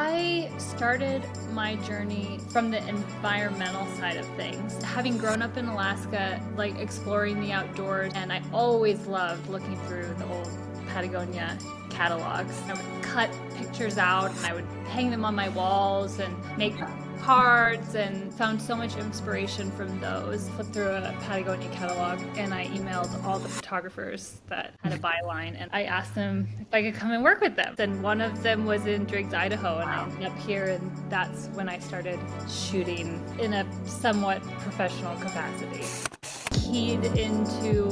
I started my journey from the environmental side of things. Having grown up in Alaska, like exploring the outdoors, and I always loved looking through the old Patagonia catalogs. I would cut pictures out and I would hang them on my walls and make cards, and found so much inspiration from those. Flipped through a Patagonia catalog and I emailed all the photographers that had a byline, and I asked them if I could come and work with them. And one of them was in Driggs, Idaho, and I ended up here, and that's when I started shooting in a somewhat professional capacity. Keyed into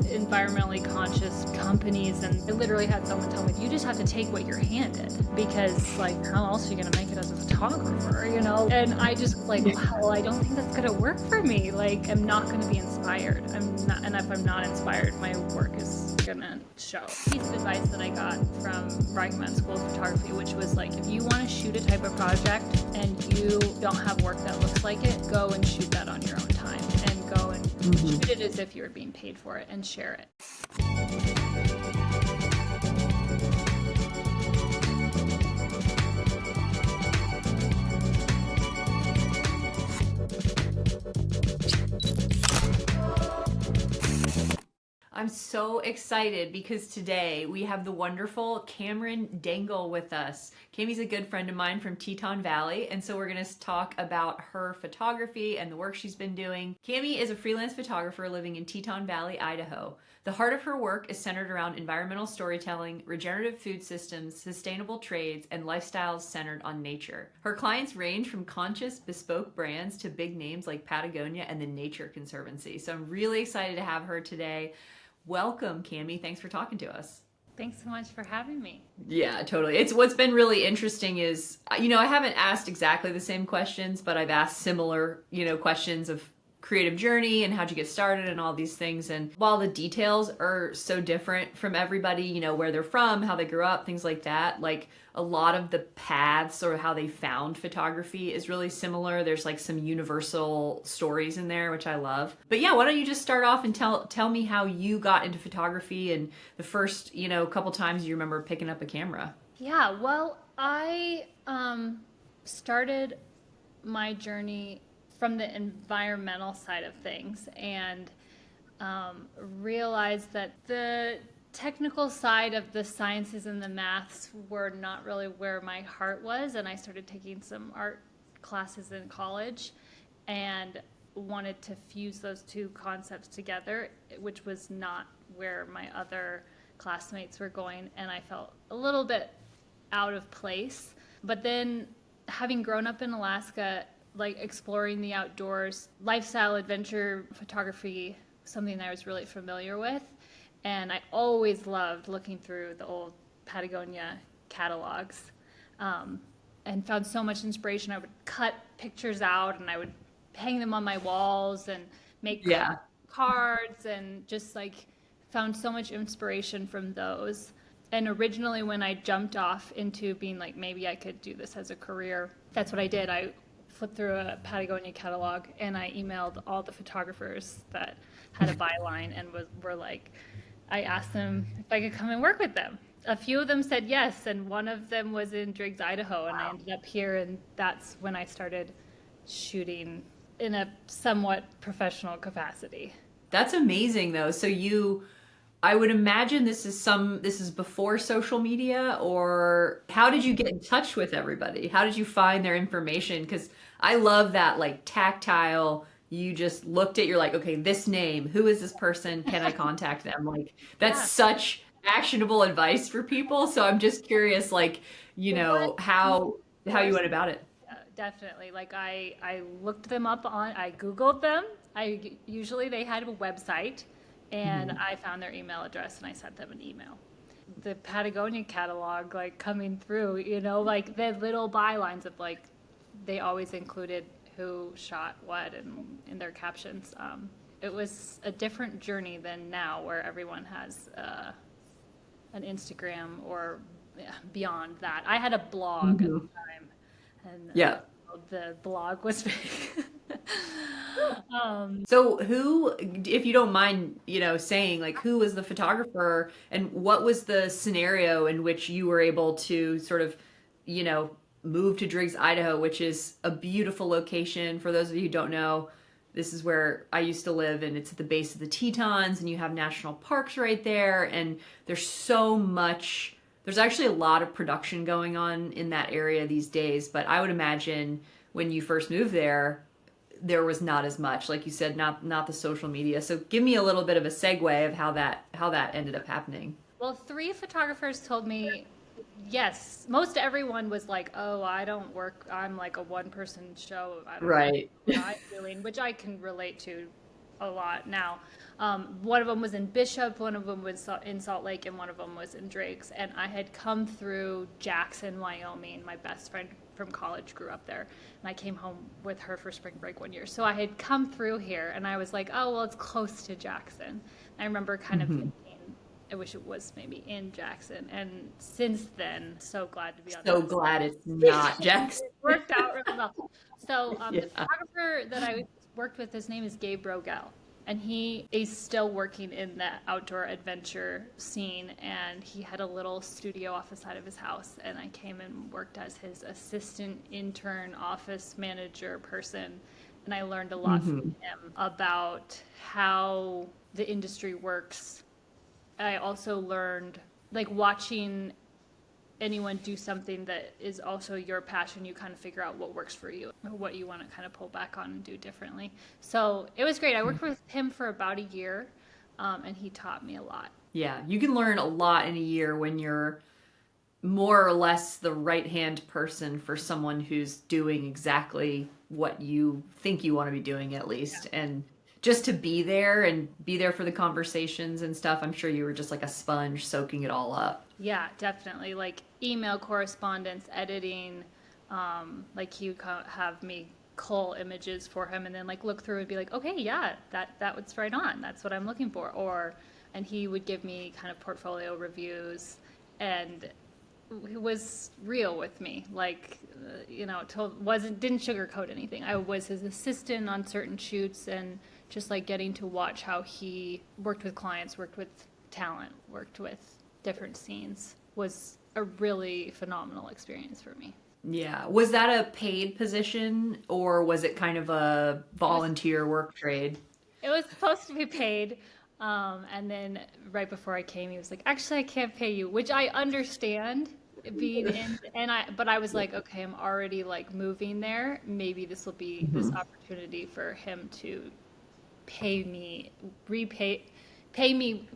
environmentally conscious companies, and I literally had someone tell me, you just have to take what you're handed, because like how else are you gonna make it as a photographer, you know? And I just like, well, I don't think that's gonna work for me. Like, I'm not gonna be inspired. I'm not, and if I'm not inspired, my work is gonna show. Piece of advice that I got from Rocky School of Photography, which was like, if you want to shoot a type of project and you don't have work that looks like it, go and shoot that on your own time, and go and shoot it as if you were being paid for it, and share it. I'm so excited because today we have the wonderful Camrin Dengel with us. Cammy's a good friend of mine from Teton Valley, and so we're going to talk about her photography and the work she's been doing. Cammy is a freelance photographer living in Teton Valley, Idaho. The heart of her work is centered around environmental storytelling, regenerative food systems, sustainable trades, and lifestyles centered on nature. Her clients range from conscious, bespoke brands to big names like Patagonia and the Nature Conservancy. So I'm really excited to have her today. Welcome, Cammy. Thanks for talking to us. Thanks so much for having me. Yeah, totally. It's what's been really interesting is, I haven't asked exactly the same questions, but I've asked similar, questions of creative journey and how'd you get started and all these things. And while the details are so different from everybody, where they're from, how they grew up, things like that, like a lot of the paths or how they found photography is really similar. There's like some universal stories in there, which I love. But yeah, why don't you just start off and tell me how you got into photography and the first, couple times you remember picking up a camera. Yeah, well, I started my journey from the environmental side of things, and realized that the technical side of the sciences and the maths were not really where my heart was, and I started taking some art classes in college and wanted to fuse those two concepts together, which was not where my other classmates were going, and I felt a little bit out of place. But then, having grown up in Alaska, like exploring the outdoors, lifestyle adventure photography, something that I was really familiar with. And I always loved looking through the old Patagonia catalogs, and found so much inspiration. I would cut pictures out and I would hang them on my walls and make cards, and just like found so much inspiration from those. And originally when I jumped off into being like, maybe I could do this as a career, that's what I did. I flipped through a Patagonia catalog and I emailed all the photographers that had a byline, and were like, I asked them if I could come and work with them. A few of them said yes, and one of them was in Driggs, Idaho, and I ended up here, and that's when I started shooting in a somewhat professional capacity. That's amazing though. So I would imagine this is before social media, or how did you get in touch with everybody? How did you find their information? Because I love that like tactile, you just looked at, you're like, okay, this name, who is this person? Can I contact them? Like that's such actionable advice for people. So I'm just curious, like, how you went about it. Definitely. Like I looked them up I Googled them. Usually they had a website, and I found their email address and I sent them an email. The Patagonia catalog, like coming through, like the little bylines of like, they always included who shot what and in their captions. It was a different journey than now, where everyone has an Instagram or beyond that. I had a blog at the time, and the blog was big. So who, if you don't mind, saying like, who was the photographer and what was the scenario in which you were able to sort of, moved to Driggs, Idaho, which is a beautiful location. For those of you who don't know, this is where I used to live, and it's at the base of the Tetons, and you have national parks right there, and there's so much. There's actually a lot of production going on in that area these days, but I would imagine when you first moved there, there was not as much, like you said, not the social media. So give me a little bit of a segue of how that ended up happening. Well, 3 photographers told me yes. Most everyone was like, "Oh, I don't work. I'm like a one-person show. I don't know Right. what I'm doing," which I can relate to a lot now. One of them was in Bishop, one of them was in Salt Lake, and one of them was in Driggs. And I had come through Jackson, Wyoming. My best friend from college grew up there, and I came home with her for spring break one year. So I had come through here, and I was like, "Oh, well, it's close to Jackson." I remember kind of thinking, I wish it was maybe in Jackson. And since then, so glad to be on So this. glad it's not Jackson. It worked out really well. So Yeah. the photographer that I worked with, his name is Gabe Rogel. And he is still working in the outdoor adventure scene. And he had a little studio off the side of his house. And I came and worked as his assistant, intern, office manager person. And I learned a lot from him about how the industry works. I also learned, like, watching anyone do something that is also your passion, you kind of figure out what works for you, or what you want to kind of pull back on and do differently. So it was great. I worked with him for about a year, and he taught me a lot. Yeah, you can learn a lot in a year when you're more or less the right-hand person for someone who's doing exactly what you think you want to be doing, at least. Yeah. And just to be there and be there for the conversations and stuff, I'm sure you were just like a sponge soaking it all up. Yeah, definitely. Like email correspondence, editing, like he would have me cull images for him and then like look through and be like, okay, yeah, that was right on. That's what I'm looking for. And he would give me kind of portfolio reviews, and he was real with me. Like, didn't sugarcoat anything. I was his assistant on certain shoots, and just like getting to watch how he worked with clients, worked with talent, worked with different scenes was a really phenomenal experience for me. Yeah. Was that a paid position or was it kind of a volunteer work trade? It was supposed to be paid. And then right before I came, he was like, actually, I can't pay you, which I understand being in, but I was like, okay, I'm already like moving there. Maybe this will be this opportunity for him to pay me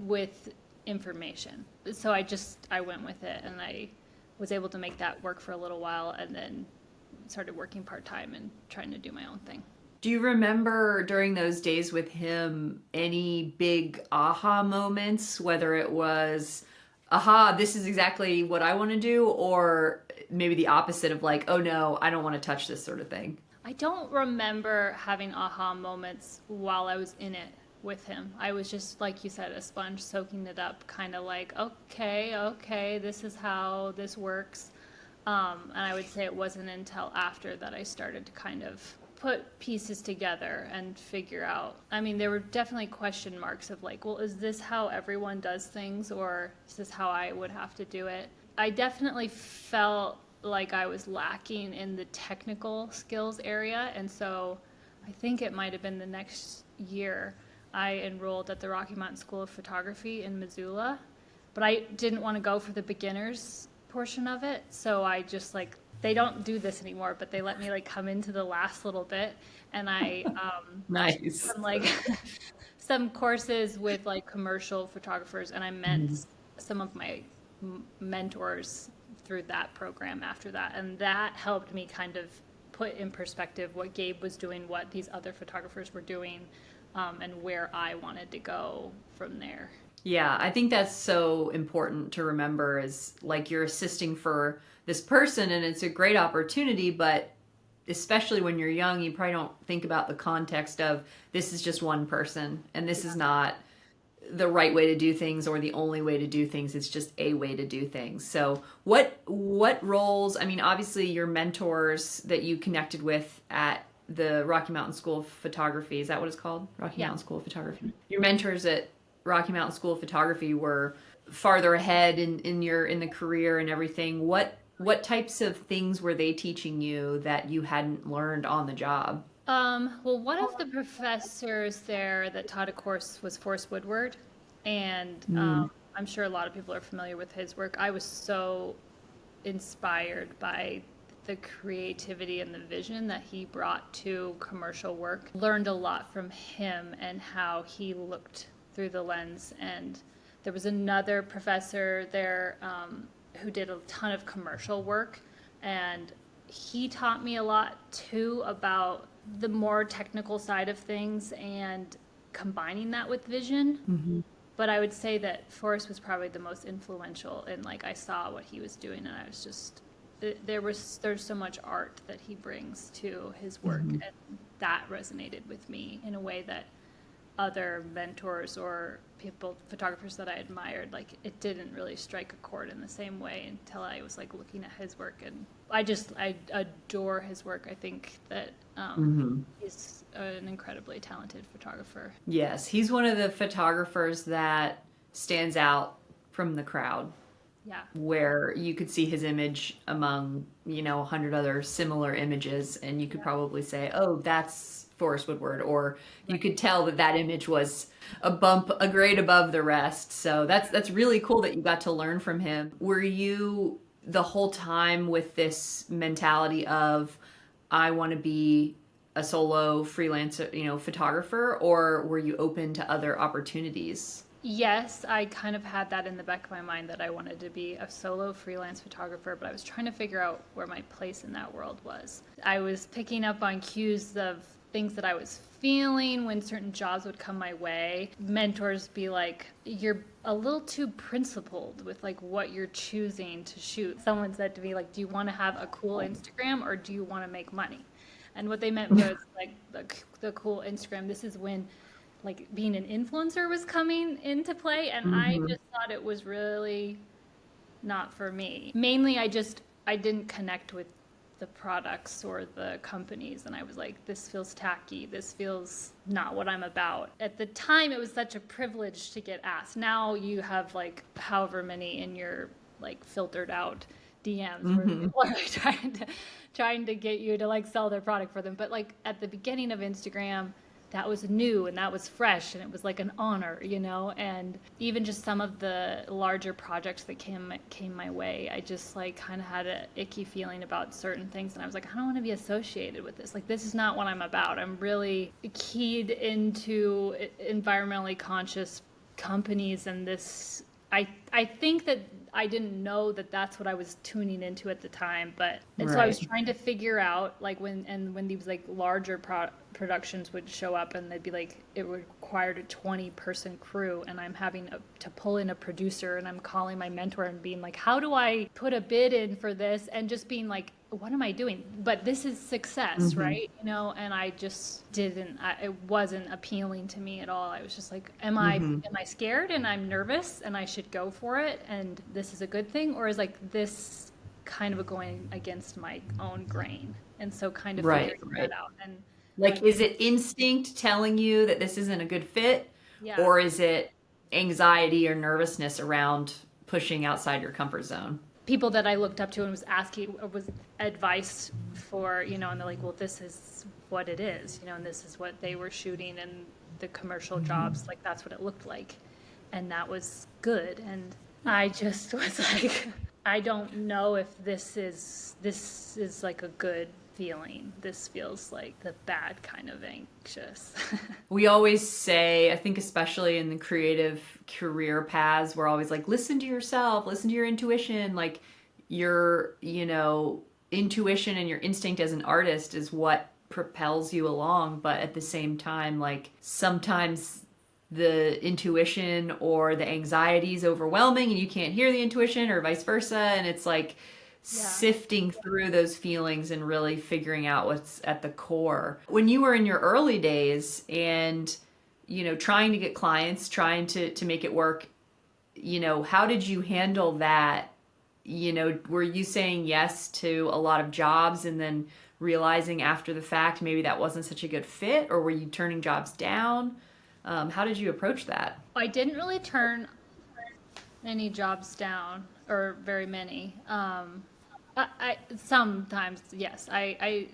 with information. So I went with it, and I was able to make that work for a little while, and then started working part-time and trying to do my own thing. Do you remember during those days with him any big aha moments, whether it was, aha, this is exactly what I want to do, or maybe the opposite of like, oh no, I don't want to touch this sort of thing? I don't remember having aha moments while I was in it with him. I was just, like you said, a sponge soaking it up, kind of like, okay, this is how this works. And I would say it wasn't until after that I started to kind of put pieces together and figure out. I mean, there were definitely question marks of like, well, is this how everyone does things, or is this how I would have to do it? I definitely felt like I was lacking in the technical skills area, and so I think it might have been the next year I enrolled at the Rocky Mountain School of Photography in Missoula, but I didn't want to go for the beginners portion of it, so I just like, they don't do this anymore, but they let me like come into the last little bit, and I Nice. some like some courses with like commercial photographers, and I met some of my mentors through that program after that, and that helped me kind of put in perspective what Gabe was doing, what these other photographers were doing, and where I wanted to go from there. Yeah, I think that's so important to remember, is like you're assisting for this person and it's a great opportunity, but especially when you're young, you probably don't think about the context of this is just one person and this is not the right way to do things or the only way to do things. It's just a way to do things. So what roles, I mean, obviously your mentors that you connected with at the Rocky Mountain School of Photography, is that what it's called? Rocky Mountain School of Photography. Your mentors at Rocky Mountain School of Photography were farther ahead in the career and everything. What What types of things were they teaching you that you hadn't learned on the job? Well, one of the professors there that taught a course was Forrest Woodward, and Mm. I'm sure a lot of people are familiar with his work. I was so inspired by the creativity and the vision that he brought to commercial work. Learned a lot from him and how he looked through the lens. And there was another professor there who did a ton of commercial work, and he taught me a lot too about the more technical side of things and combining that with vision. Hmm. But I would say that Forrest was probably the most influential, and like I saw what he was doing, and I was just there's so much art that he brings to his work, Hmm. and that resonated with me in a way that other mentors or people, photographers that I admired, like it didn't really strike a chord in the same way until I was like looking at his work, and I adore his work. I think that Hmm. he's an incredibly talented photographer. Yes, he's one of the photographers that stands out from the crowd, Yeah. where you could see his image among, 100 other similar images, and you could Yeah. probably say, oh, that's Forrest Woodward, or you Right. could tell that that image was a grade above the rest. So that's really cool that you got to learn from him. Were you the whole time with this mentality of, I want to be a solo freelance, photographer, or were you open to other opportunities? Yes, I kind of had that in the back of my mind that I wanted to be a solo freelance photographer, but I was trying to figure out where my place in that world was. I was picking up on cues of things that I was feeling when certain jobs would come my way. Mentors be like, "You're a little too principled with like what you're choosing to shoot." Someone said to me like, "Do you want to have a cool Instagram or do you want to make money?" And what they meant was like the cool Instagram. This is when like being an influencer was coming into play, and I Hmm. just thought it was really not for me. Mainly I didn't connect with the products or the companies, and I was like, this feels tacky, this feels not what I'm about. At the time it was such a privilege to get asked. Now you have like however many in your like filtered out DMs where Hmm. people are like trying to get you to like sell their product for them. But like at the beginning of Instagram, that was new and that was fresh and it was like an honor, and even just some of the larger projects that came my way, I just like kind of had a icky feeling about certain things, and I was like, I don't want to be associated with this. Like, this is not what I'm about. I'm really keyed into environmentally conscious companies, and this I think that I didn't know that that's what I was tuning into at the time, but and so I was Right. trying to figure out like when these like larger productions would show up, and they'd be like it required a 20-person crew, and I'm having to pull in a producer, and I'm calling my mentor and being like, how do I put a bid in for this, and just being like, what am I doing? But this is success, Hmm. right? And I just didn't. It wasn't appealing to me at all. I was just like, Hmm. am I scared and I'm nervous and I should go for it and this is a good thing, or is like this kind of going against my own grain? And so kind of Right, figuring that right. out. And Like, when is it instinct telling you that this isn't a good fit, yeah, or is it anxiety or nervousness around pushing outside your comfort zone? people that I looked up to and was asking was advice for, and they're like, well, this is what it is, and this is what they were shooting and the commercial Hmm. jobs, like that's what it looked like. And that was good. And I just was like, I don't know if this is like a good feeling. This feels like the bad kind of anxious. We always say, I think especially in the creative career paths, we're always like, listen to yourself, listen to your intuition. Like your, intuition and your instinct as an artist is what propels you along. But at the same time, like sometimes the intuition or the anxiety is overwhelming and you can't hear the intuition or vice versa. And it's like Yeah. sifting through those feelings and really figuring out what's at the core. When you were in your early days and, trying to get clients, trying to make it work, how did you handle that? Were you saying yes to a lot of jobs and then realizing after the fact maybe that wasn't such a good fit, or were you turning jobs down? How did you approach that? I didn't really turn any jobs down, or very many. I sometimes, yes, I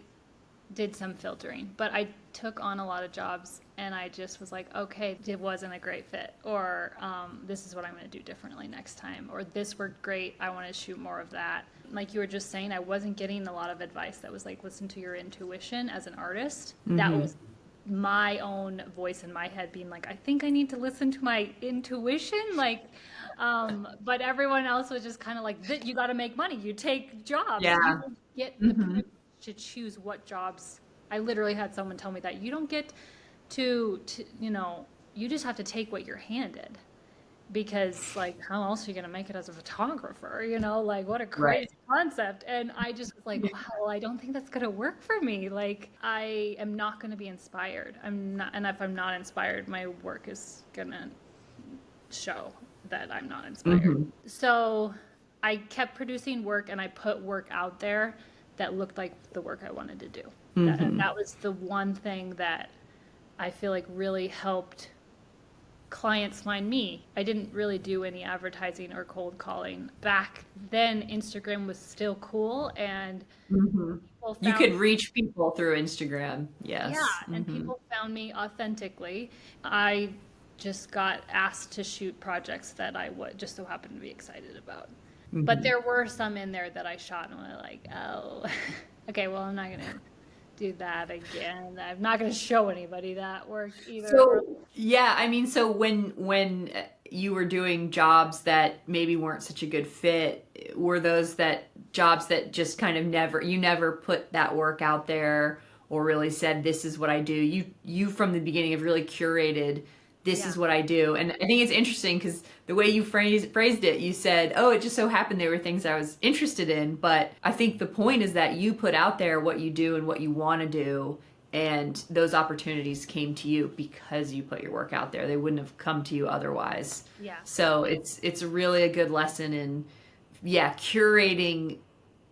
did some filtering, but I took on a lot of jobs and I just was like, okay, it wasn't a great fit, or this is what I'm going to do differently next time, or this worked great, I want to shoot more of that. Like you were just saying, I wasn't getting a lot of advice that was like, listen to your intuition as an artist. That was my own voice in my head being like, I think I need to listen to my intuition. Like, but everyone else was just kind of like, you got to make money. You take jobs. Yeah. You don't get the privilege to choose what jobs. I literally had someone tell me that you don't get to, you just have to take what you're handed. Because like, how else are you going to make it as a photographer? Like what a Right. crazy concept. And I just was like, wow, I don't think that's going to work for me. Like I am not going to be inspired. I'm not, and if I'm not inspired, my work is going to show that I'm not inspired. So I kept producing work and I put work out there that looked like the work I wanted to do. That was the one thing that I feel like really helped clients find me. I didn't really do any advertising or cold calling. Back then, Instagram was still cool and people You could found, reach people through Instagram. yeah, Yes. and people found me authentically. I just got asked to shoot projects that I would just so happened to be excited about. But there were some in there that I shot and were like, oh, okay, well, I'm not going to do that again. I'm not going to show anybody that work either. So yeah, I mean, so when you were doing jobs that maybe weren't such a good fit, were those that jobs that just kind of never put that work out there or really said this is what I do. You from the beginning have really curated this Yeah. is what I do. And I think it's interesting because the way you phrased it, you said, oh, it just so happened they were things I was interested in. But I think the point is that you put out there what you do and what you want to do. And those opportunities came to you because you put your work out there. They wouldn't have come to you otherwise. Yeah. So it's really a good lesson in, yeah, curating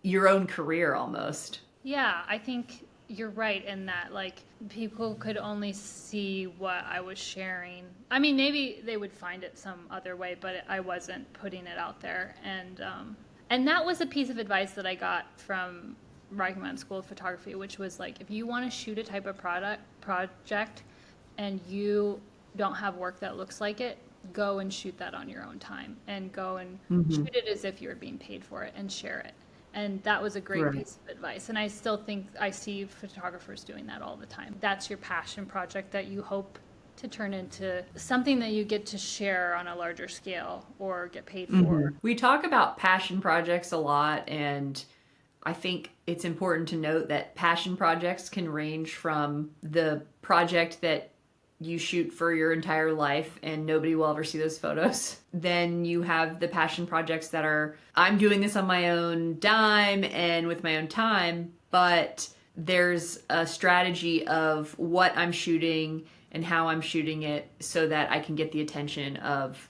your own career almost. Yeah, I think you're right in that, like, people could only see what I was sharing. I mean, maybe they would find it some other way, but I wasn't putting it out there. And that was a piece of advice that I got from Reichman School of Photography, which was like, if you want to shoot a type of project and you don't have work that looks like it, go and shoot that on your own time and go and shoot it as if you were being paid for it and share it. And that was a great Right. piece of advice. And I still think I see photographers doing that all the time. That's your passion project that you hope to turn into something that you get to share on a larger scale or get paid for. We talk about passion projects a lot, and I think it's important to note that passion projects can range from the project that you shoot for your entire life and nobody will ever see those photos. Then you have the passion projects that are, I'm doing this on my own dime and with my own time, but there's a strategy of what I'm shooting and how I'm shooting it so that I can get the attention of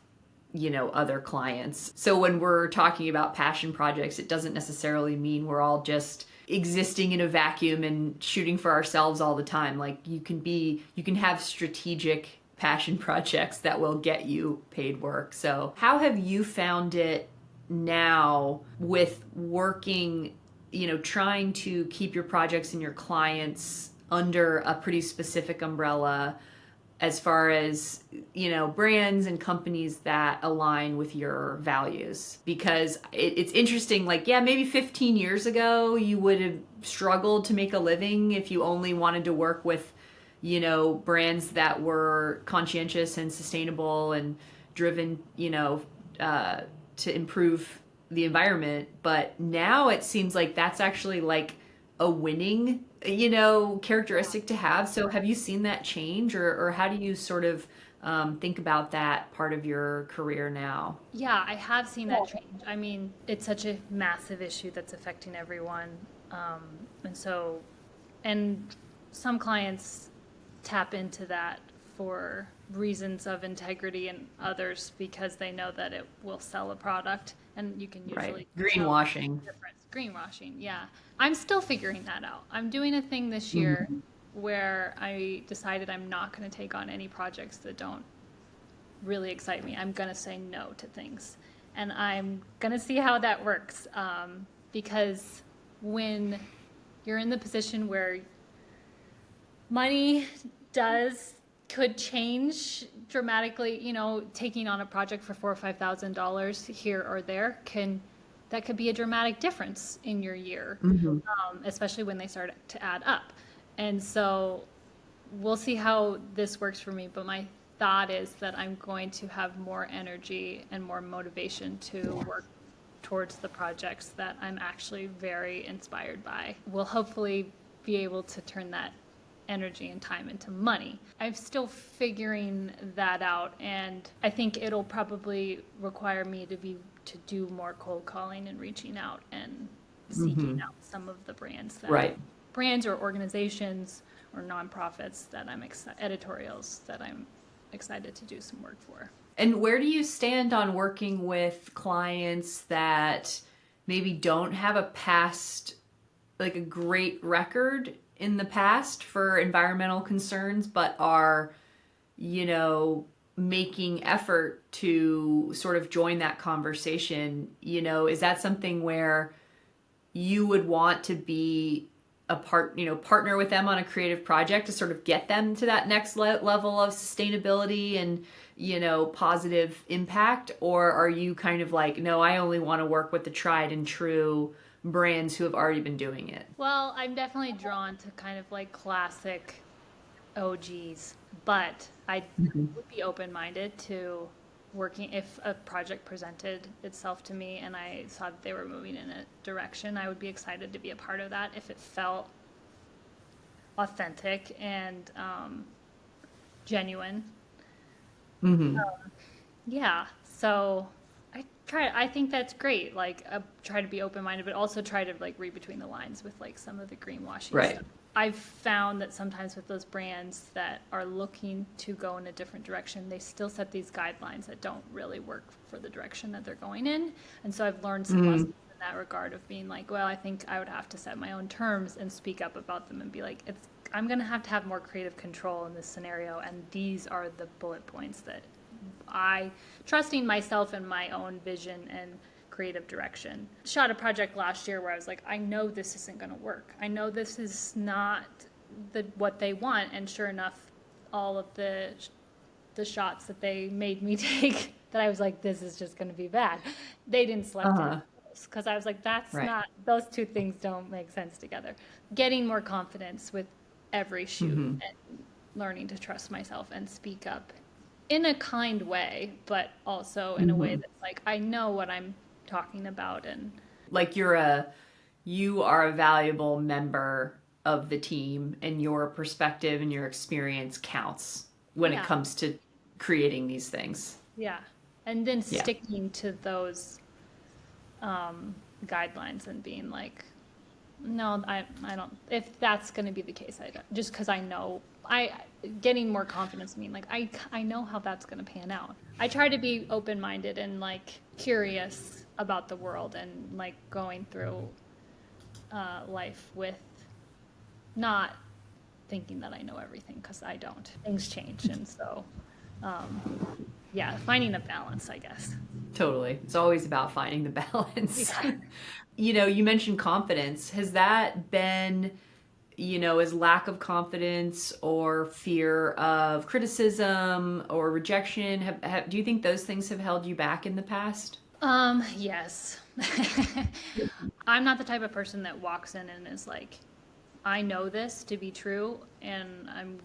other clients. So when we're talking about passion projects, it doesn't necessarily mean we're all just existing in a vacuum and shooting for ourselves all the time. Like you can have strategic passion projects that will get you paid work. So how have you found it now with working, trying to keep your projects and your clients under a pretty specific umbrella as far as brands and companies that align with your values? Because it's interesting, like, yeah, maybe 15 years ago you would have struggled to make a living if you only wanted to work with brands that were conscientious and sustainable and driven to improve the environment. But now it seems like that's actually like a winning characteristic to have. So have you seen that change, or how do you sort of think about that part of your career now? Yeah, I have seen that change. I mean, it's such a massive issue that's affecting everyone. And so, and some clients tap into that for reasons of integrity and others because they know that it will sell a product and you can usually Right. Greenwashing. tell the difference. Greenwashing, yeah. I'm still figuring that out. I'm doing a thing this year where I decided I'm not going to take on any projects that don't really excite me. I'm going to say no to things. And I'm going to see how that works. because when you're in the position where money could change dramatically, taking on a project for $4,000 or $5,000 here or there that could be a dramatic difference in your year, especially when they start to add up. And so we'll see how this works for me, but my thought is that I'm going to have more energy and more motivation to work towards the projects that I'm actually very inspired by. We'll hopefully be able to turn that energy and time into money. I'm still figuring that out, and I think it'll probably require me to do more cold calling and reaching out and seeking out some of the brands brands or organizations or nonprofits that editorials that I'm excited to do some work for. And where do you stand on working with clients that maybe don't have a a great record in the past for environmental concerns, but are, making effort to sort of join that conversation? Is that something where you would want to be partner with them on a creative project to sort of get them to that next level of sustainability and, positive impact? Or are you kind of like, no, I only want to work with the tried and true brands who have already been doing it? Well, I'm definitely drawn to kind of like classic OGs, but I would be open-minded to working if a project presented itself to me and I saw that they were moving in a direction. I would be excited to be a part of that if it felt authentic and genuine. Yeah, so I think that's great. Like, try to be open-minded, but also try to like read between the lines with like some of the greenwashing stuff. I've found that sometimes with those brands that are looking to go in a different direction, they still set these guidelines that don't really work for the direction that they're going in. And so I've learned some lessons in that regard of being like, well, I think I would have to set my own terms and speak up about them and be like, I'm going to have more creative control in this scenario, and these are the bullet points that trusting myself and my own vision and creative direction. Shot a project last year where I was like, I know this isn't going to work. I know this is not what they want. And sure enough, all of the shots that they made me take, that I was like, this is just going to be bad. They didn't select it because I was like, that's not, those two things don't make sense together. Getting more confidence with every shoot and learning to trust myself and speak up in a kind way, but also in a way that's like, I know what I'm talking about. And like you are a valuable member of the team, and your perspective and your experience counts when it comes to creating these things. Yeah. And then sticking to those guidelines and being like, no, I don't, if that's going to be the case, I don't, just because I know, getting more confidence, like, I know how that's going to pan out. I try to be open-minded and like curious about the world and like going through life with not thinking that I know everything, because I don't. Things change. And so, finding a balance, I guess. Totally. It's always about finding the balance. Yeah. You mentioned confidence. Has that been, is lack of confidence or fear of criticism or rejection, do you think those things have held you back in the past? Yes. I'm not the type of person that walks in and is like, I know this to be true, and I'm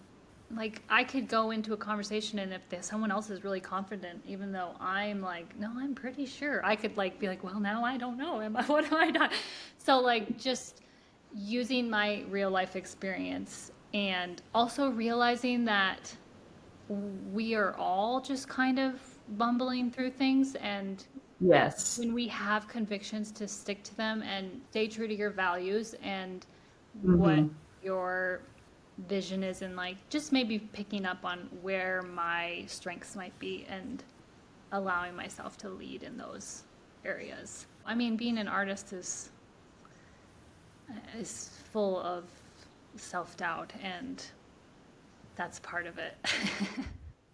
like, I could go into a conversation, and if someone else is really confident, even though I'm like, no, I'm pretty sure, I could like be like, well, now I don't know. What am I not? So like, just using my real life experience, and also realizing that we are all just kind of bumbling through things, and Yes. when we have convictions, to stick to them and stay true to your values and what your vision is, and like just maybe picking up on where my strengths might be and allowing myself to lead in those areas. I mean, being an artist is full of self-doubt, and that's part of it.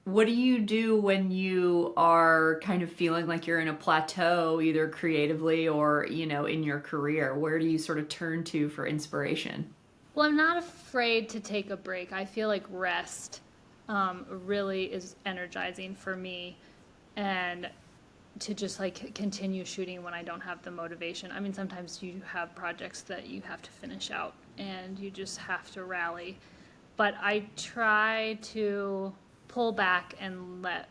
What do you do when you are kind of feeling like you're in a plateau, either creatively or, in your career? Where do you sort of turn to for inspiration? Well, I'm not afraid to take a break. I feel like rest really is energizing for me, and to just like continue shooting when I don't have the motivation. I mean, sometimes you have projects that you have to finish out and you just have to rally. But I try to pull back and let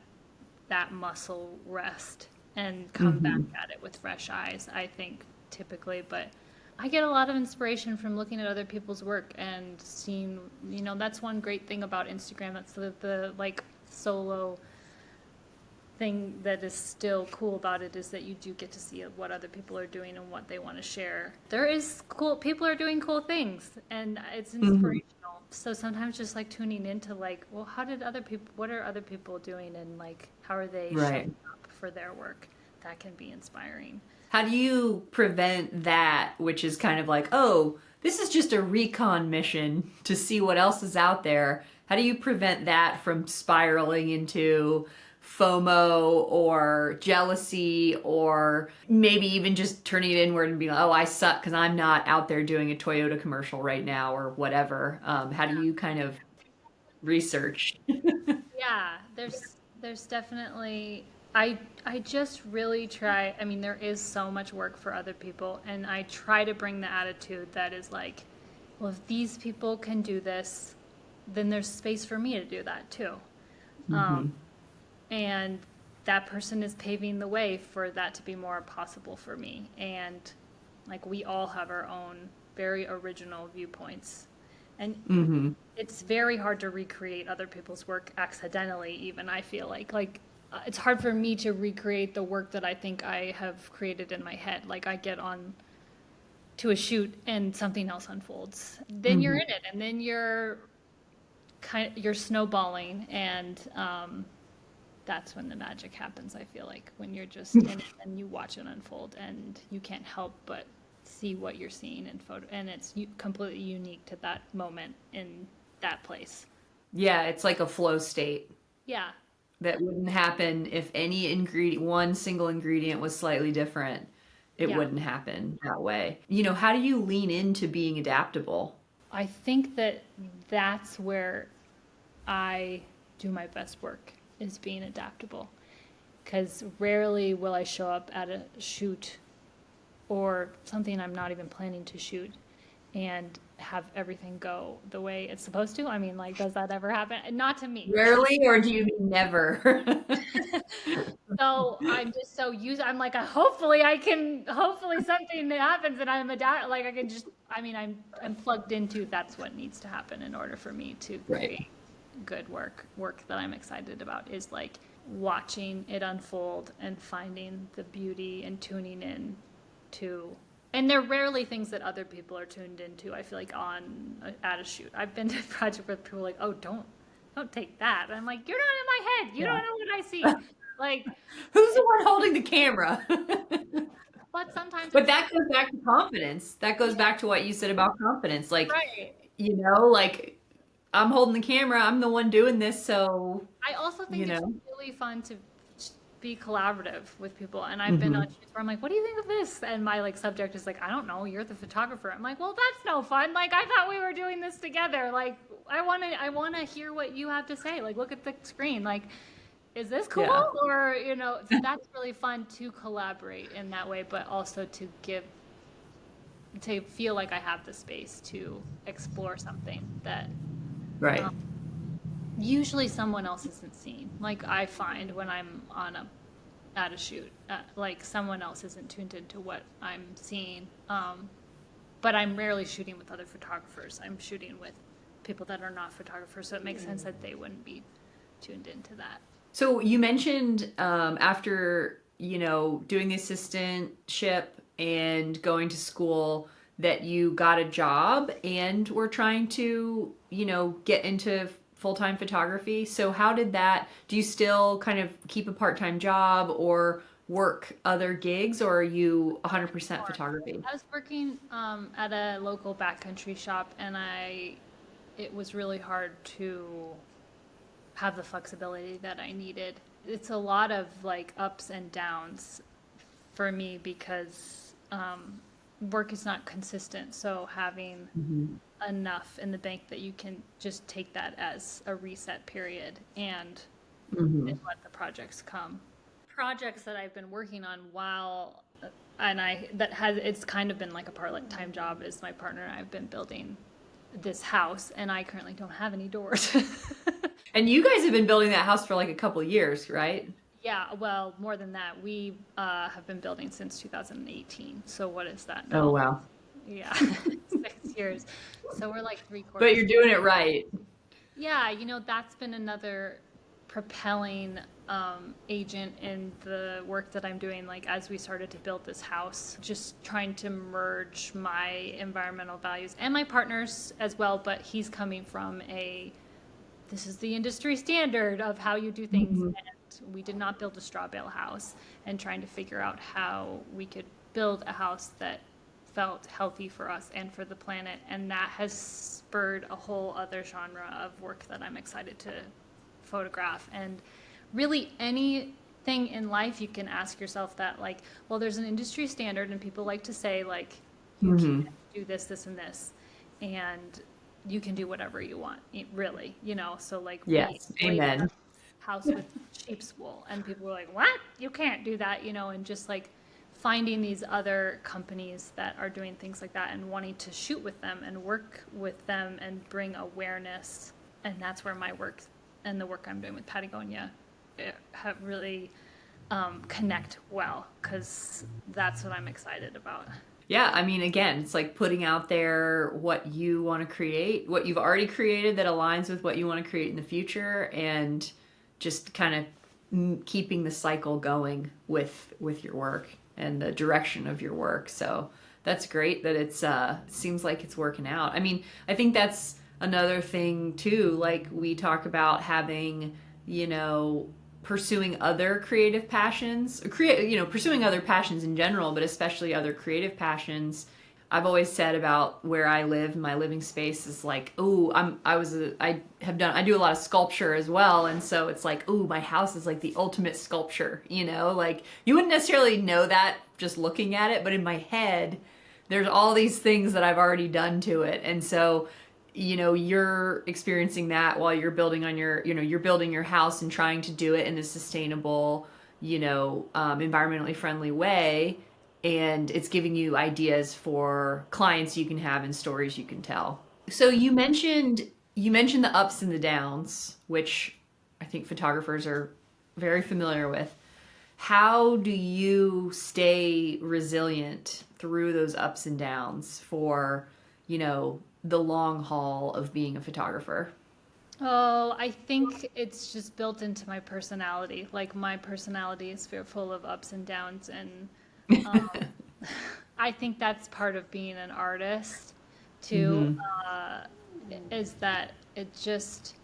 that muscle rest and come back Hmm. at it with fresh eyes, I think, typically. But I get a lot of inspiration from looking at other people's work and seeing, that's one great thing about Instagram. That's the like solo thing that is still cool about it, is that you do get to see what other people are doing and what they want to share. There is cool people are doing cool things, and it's Hmm. inspirational. So sometimes just like tuning into like, well, what are other people doing, and like how are they Right. showing up for their work? That can be inspiring. How do you prevent that, which is kind of like, oh, this is just a recon mission to see what else is out there? How do you prevent that from spiraling into FOMO or jealousy, or maybe even just turning it inward and being like, oh, I suck because I'm not out there doing a Toyota commercial right now or whatever? How do you kind of research? Yeah, there's definitely I just really try. I mean, there is so much work for other people, and I try to bring the attitude that is like, well, if these people can do this, then there's space for me to do that too. Hmm. And that person is paving the way for that to be more possible for me. And like we all have our own very original viewpoints. And Hmm. it's very hard to recreate other people's work accidentally, even. I feel like it's hard for me to recreate the work that I think I have created in my head. Like I get on to a shoot and something else unfolds, then you're Hmm. in it, and then you're snowballing, and that's when the magic happens. I feel like when you're just in it and you watch it unfold, and you can't help but see what you're seeing in photo, and it's completely unique to that moment in that place. Yeah, it's like a flow state Yeah, that wouldn't happen if any ingredient, one single ingredient was slightly different. It yeah. wouldn't happen that way. How do you lean into being adaptable? I think that that's where I do my best work, is being adaptable. Because rarely will I show up at a shoot or something I'm not even planning to shoot and have everything go the way it's supposed to. I mean, like, does that ever happen? Not to me. Rarely, or do you mean never? So I'm just so used. I'm like, hopefully something that happens and like I can just, I mean, I'm plugged into that's what needs to happen in order for me to Right. create good work that I'm excited about, is like watching it unfold and finding the beauty and tuning in to, and they're rarely things that other people are tuned into. I feel like at a shoot, I've been to a project where people are like, oh, don't take that. And I'm like, you're not in my head. You don't Yeah. know what I see. Like, Who's the one holding the camera? but sometimes But it's that goes back to confidence. That goes yeah, back to what you said about confidence. Like, right. like I'm holding the camera, I'm the one doing this, so, I also you think it's know. really fun to be collaborative with people. And I've been on Hmm. shoots where I'm like, what do you think of this? And my like subject is like, I don't know, you're the photographer. I'm like, well, that's no fun. Like, I thought we were doing this together. Like, I want to hear what you have to say. Like, look at the screen. Like, is this cool? Yeah. Or, that's really fun to collaborate in that way, but also to feel like I have the space to explore something that Right. um, usually someone else isn't seeing. Like I find when I'm at a shoot, like someone else isn't tuned into what I'm seeing. But I'm rarely shooting with other photographers. I'm shooting with people that are not photographers, so it makes sense that they wouldn't be tuned into that. So you mentioned after doing the assistantship and going to school that you got a job and were trying to get into full-time photography. So how did that? Do you still kind of keep a part-time job or work other gigs, or are you 100% Sure. photography? I was working at a local backcountry shop, and it was really hard to have the flexibility that I needed. It's a lot of like ups and downs for me because work is not consistent. So having enough in the bank that you can just take that as a reset period and then let the projects come. Projects that I've been working on while and I that has it's kind of been like a part-time job is my partner and I've been building this house and I currently don't have any doors. And you guys have been building that house for like a couple years, right? Yeah, well, more than that. We have been building since 2018. So what is that Oh, now? wow. Yeah, 6 years. So we're like three But quarters. you're doing it right. Yeah, that's been another propelling agent in the work that I'm doing. Like as we started to build this house, just trying to merge my environmental values and my partner's as well. But he's coming from this is the industry standard of how you do things. And we did not build a straw bale house, and trying to figure out how we could build a house that felt healthy for us and for the planet. And that has spurred a whole other genre of work that I'm excited to photograph. And really anything in life you can ask yourself that, like, well, there's an industry standard and people like to say like you can't do this and this, and you can do whatever you want, really, so like Yes, we laid amen. a house with sheep's wool and people were like, what, you can't do that, and just like finding these other companies that are doing things like that and wanting to shoot with them and work with them and bring awareness. And that's where my work and the work I'm doing with Patagonia have really connect well, because that's what I'm excited about. Yeah, I mean, again, it's like putting out there what you want to create, what you've already created that aligns with what you want to create in the future, and just kind of keeping the cycle going with your work and the direction of your work. So that's great that it seems like it's working out. I mean, I think that's another thing too. Like we talk about having, pursuing other creative passions, pursuing other passions in general, but especially other creative passions. I've always said about where I live, my living space is like, I do a lot of sculpture as well. And so it's like, my house is like the ultimate sculpture, like you wouldn't necessarily know that just looking at it, but in my head, there's all these things that I've already done to it. And so, you're experiencing that while you're building on you're building your house and trying to do it in a sustainable, environmentally friendly way. And it's giving you ideas for clients you can have and stories you can tell. So you mentioned the ups and the downs, which I think photographers are very familiar with. How do you stay resilient through those ups and downs for, the long haul of being a photographer? Oh, I think it's just built into my personality. Like my personality is full of ups and downs, and um, I think that's part of being an artist too. Is that it just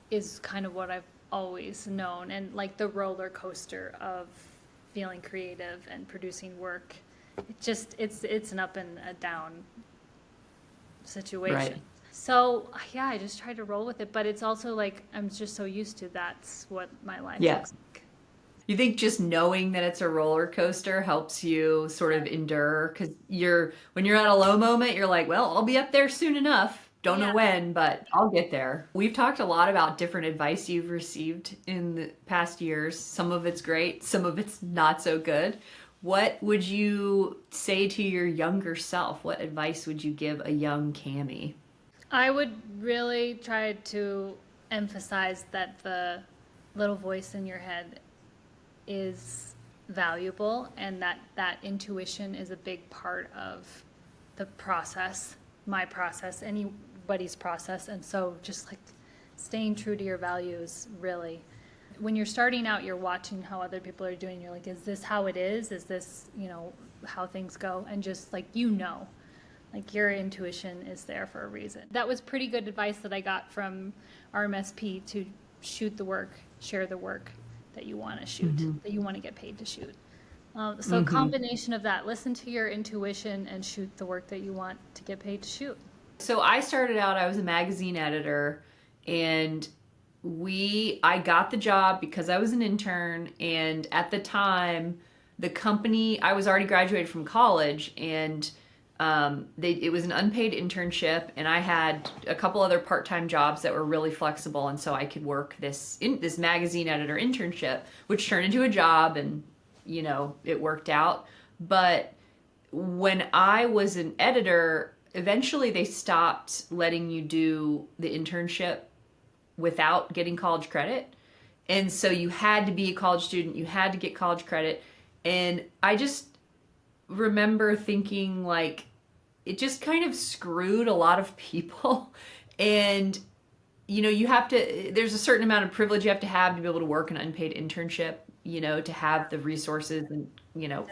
is kind of what I've always known, and like the roller coaster of feeling creative and producing work. It's an up and a down situation. Right. So yeah, I just try to roll with it, but it's also like I'm just so used to that's what my life Yeah. looks like. You think just knowing that it's a roller coaster helps you sort of endure? Because when you're at a low moment, you're like, well, I'll be up there soon enough. Don't know Yeah. when, but I'll get there. We've talked a lot about different advice you've received in the past years. Some of it's great, some of it's not so good. What would you say to your younger self? What advice would you give a young Cami? I would really try to emphasize that the little voice in your head is valuable, and that intuition is a big part of the process, my process, anybody's process. And so just like staying true to your values, really. When you're starting out, you're watching how other people are doing. You're like, is this how it is? Is this, how things go? And just like, like your intuition is there for a reason. That was pretty good advice that I got from RMSP, to shoot the work, share the work that you want to shoot, that you want to get paid to shoot. So a combination of that, listen to your intuition and shoot the work that you want to get paid to shoot. So I started out, I was a magazine editor, and I got the job because I was an intern, and at the time, the company, I was already graduated from college, and it was an unpaid internship, and I had a couple other part-time jobs that were really flexible, and so I could work this magazine editor internship, which turned into a job, and it worked out. But when I was an editor, eventually they stopped letting you do the internship without getting college credit. And so you had to be a college student, you had to get college credit. And I just remember thinking, like, it just kind of screwed a lot of people. And there's a certain amount of privilege you have to be able to work an unpaid internship, to have the resources and,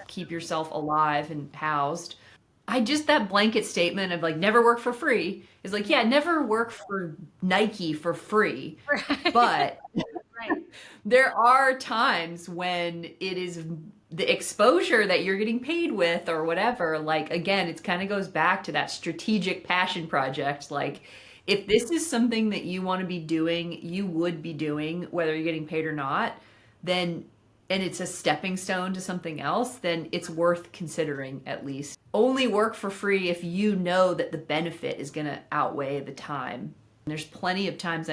keep yourself alive and housed. That blanket statement of like, never work for free is like, yeah, never work for Nike for free. Right. But Right. there are times when it is the exposure that you're getting paid with or whatever. Like, again, it kind of goes back to that strategic passion project. Like, if this is something that you want to be doing, you would be doing, whether you're getting paid or not, then, and it's a stepping stone to something else, then it's worth considering at least. Only work for free if you know that the benefit is going to outweigh the time. And there's plenty of times,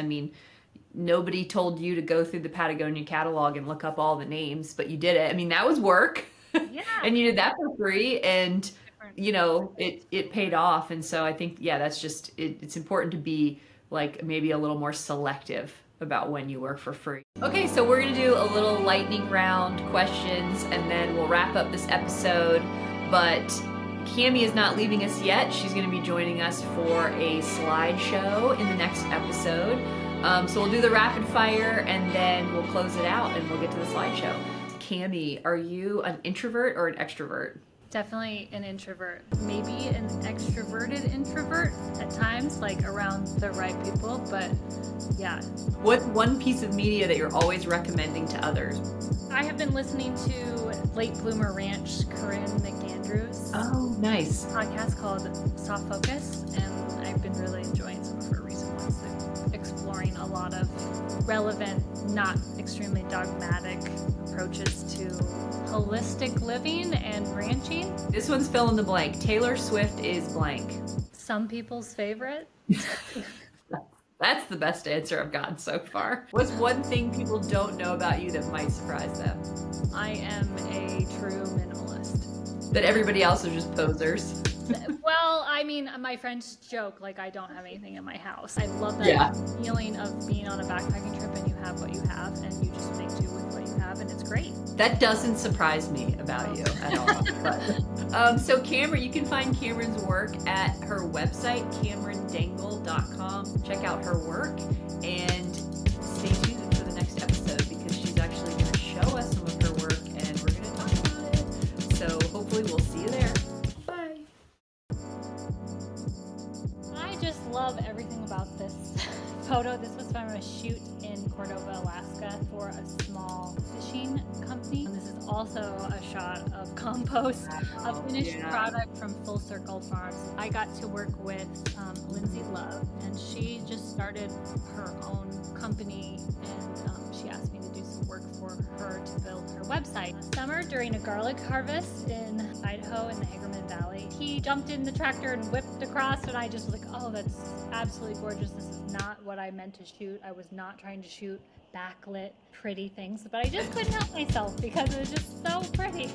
nobody told you to go through the Patagonia catalog and look up all the names, but you did it. That was work. Yeah. And you did that for free, and it paid off. And so I think, yeah, that's just it's important to be like maybe a little more selective about when you work for free. Okay, so we're gonna do a little lightning round questions, and then we'll wrap up this episode. But Cami is not leaving us yet. She's gonna be joining us for a slideshow in the next episode. So we'll do the rapid fire, and then we'll close it out, and we'll get to the slideshow. Cami, are you an introvert or an extrovert? Definitely an introvert. Maybe an extroverted introvert at times, like around the right people, but yeah. What's one piece of media that you're always recommending to others? I have been listening to Late Bloomer Ranch, Corinne McAndrews' Nice. podcast called Soft Focus, and I've been really enjoying some of her recent ones. They're exploring a lot of relevant, not extremely dogmatic approaches to holistic living and ranching. This one's fill in the blank. Taylor Swift is blank. Some people's favorite. That's the best answer I've gotten so far. What's one thing people don't know about you that might surprise them? I am a true minimalist. That everybody else is just posers? Well, my friends joke, like, I don't have anything in my house. I love that feeling of being on a backpacking trip and you have what you have and you just make do with what you have, and it's great. That doesn't surprise me about you at all. But, so Camrin, you can find Camrin's work at her website, CamrinDengel.com. Check out her work, and stay tuned for the next episode, because she's actually going to show us some of her work, and we're going to talk about it. So hopefully we'll see you there. Bye. I just love everything about this photo. This was from a shoot in Cordova, Alaska for a small fishing company. And this is also a shot of compost, a finished product from Full Circle Farms. I got to work with Lindsay Love, and she just started her own company, and she asked me to do some work for her to build her website. Last summer, during a garlic harvest in Idaho in the Hagerman Valley, he jumped in the tractor and whipped across, and I just was like, oh, that's absolutely gorgeous. This is not what I meant to shoot. I was not trying to shoot backlit pretty things, but I just couldn't help myself because it was just so pretty.